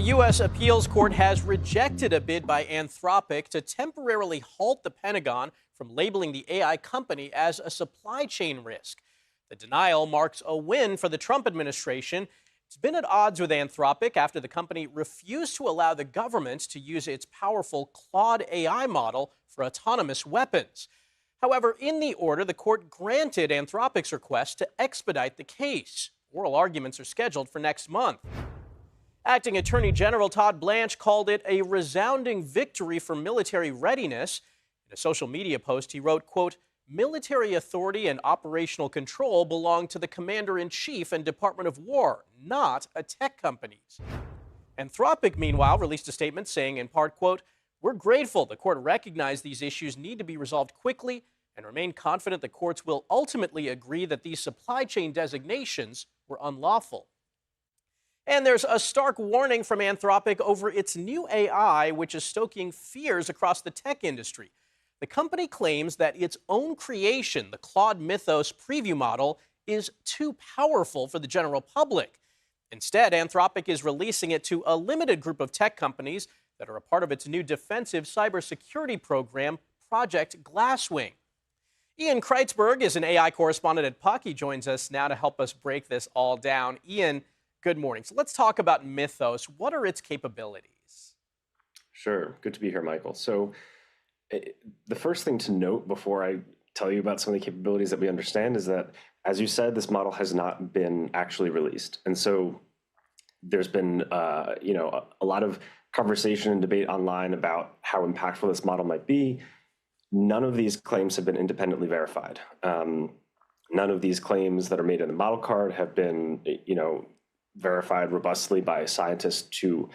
a U.S. appeals court has rejected a bid by Anthropic to temporarily halt the Pentagon from labeling the AI company as a supply chain risk. The denial marks a win for the Trump administration. It's been at odds with Anthropic after the company refused to allow the government to use its powerful Claude AI model for autonomous weapons. However, in the order, the court granted Anthropic's request to expedite the case. Oral arguments are scheduled for next month. Acting Attorney General Todd Blanche called it a resounding victory for military readiness. In a social media post, he wrote, quote, "Military authority and operational control belong to the Commander-in-Chief and Department of War, not a tech companies." Anthropic, meanwhile, released a statement saying, in part, quote, "We're grateful the court recognized these issues need to be resolved quickly and remain confident the courts will ultimately agree that these supply chain designations were unlawful." And there's a stark warning from Anthropic over its new AI, which is stoking fears across the tech industry. The company claims that its own creation, the Claude Mythos preview model, is too powerful for the general public. Instead, Anthropic is releasing it to a limited group of tech companies that are a part of its new defensive cybersecurity program, Project Glasswing. Ian Krietzberg is an AI correspondent at Puck. He joins us now to help us break this all down. Ian, good morning. So let's talk about Mythos. What are its capabilities? Sure. Good to be here, Michael. So the first thing to note before I tell you about some of the capabilities that we understand is that, as you said, this model has not been actually released. And so there's been a lot of conversation and debate online about how impactful this model might be. None of these claims have been independently verified. None of these claims that are made in the model card have been, verified robustly by scientists to,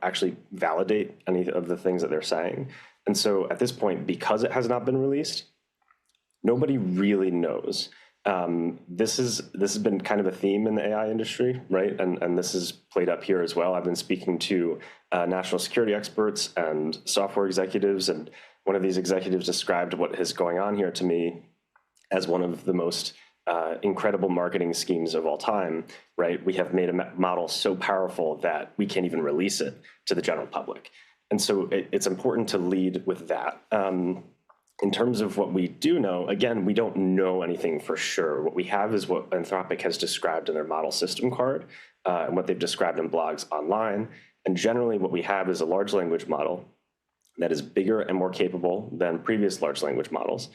actually validate any of the things that they're saying. And so at this point, because it has not been released, nobody really knows. This has been kind of a theme in the AI industry, right? And this is played up here as well. I've been speaking to national security experts and software executives, and one of these executives described what is going on here to me as one of the most incredible marketing schemes of all time, right? We have made a model so powerful that we can't even release it to the general public. And so it's important to lead with that. In terms of what we do know, again, we don't know anything for sure. What we have is what Anthropic has described in their model system card and what they've described in blogs online. And generally what we have is a large language model that is bigger and more capable than previous large language models.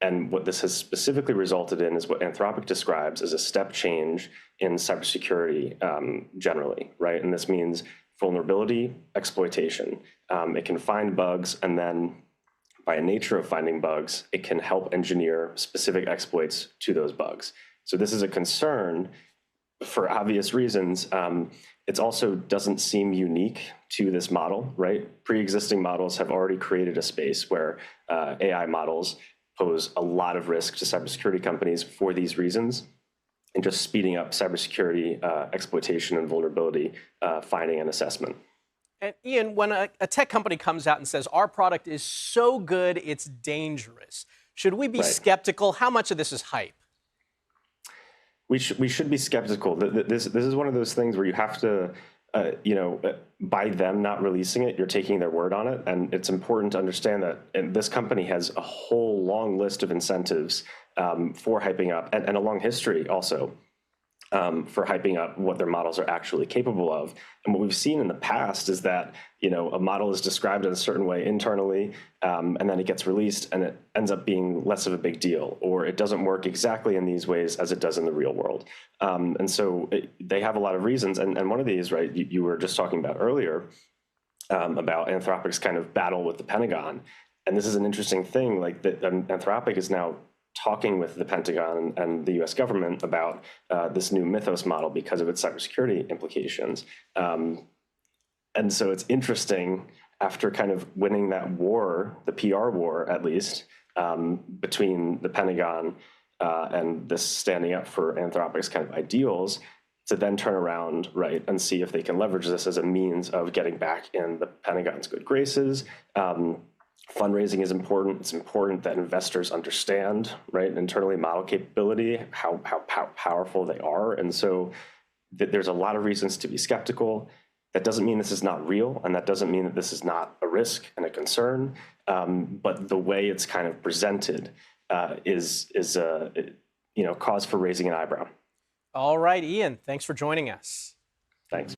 And what this has specifically resulted in is what Anthropic describes as a step change in cybersecurity generally, right? And this means vulnerability exploitation. It can find bugs, and then by nature of finding bugs, it can help engineer specific exploits to those bugs. So this is a concern for obvious reasons. It also doesn't seem unique to this model, right? Pre-existing models have already created a space where AI models pose a lot of risk to cybersecurity companies for these reasons, and just speeding up cybersecurity exploitation and vulnerability finding and assessment. And Ian, when a tech company comes out and says, our product is so good, it's dangerous, should we be skeptical? How much of this is hype? We should be skeptical. This is one of those things where you have to, by them not releasing it, you're taking their word on it. And it's important to understand that this company has a whole long list of incentives for hyping up, and a long history also for hyping up what their models are actually capable of. And what we've seen in the past is that, a model is described in a certain way internally, and then it gets released and it ends up being less of a big deal, or it doesn't work exactly in these ways as it does in the real world. And so they have a lot of reasons. And one of these, right, you were just talking about earlier, about Anthropic's kind of battle with the Pentagon. And this is an interesting thing, like that Anthropic is now talking with the Pentagon and the US government about this new Mythos model because of its cybersecurity implications. And so it's interesting, after kind of winning that war, the PR war at least, between the Pentagon and this standing up for Anthropic's kind of ideals, to then turn around, right, and see if they can leverage this as a means of getting back in the Pentagon's good graces. Fundraising is important. It's important that investors understand, right, internally model capability, how powerful they are. And so there's a lot of reasons to be skeptical. That doesn't mean this is not real, and that doesn't mean that this is not a risk and a concern. But the way it's kind of presented is a cause for raising an eyebrow. All right, Ian, thanks for joining us. Thanks.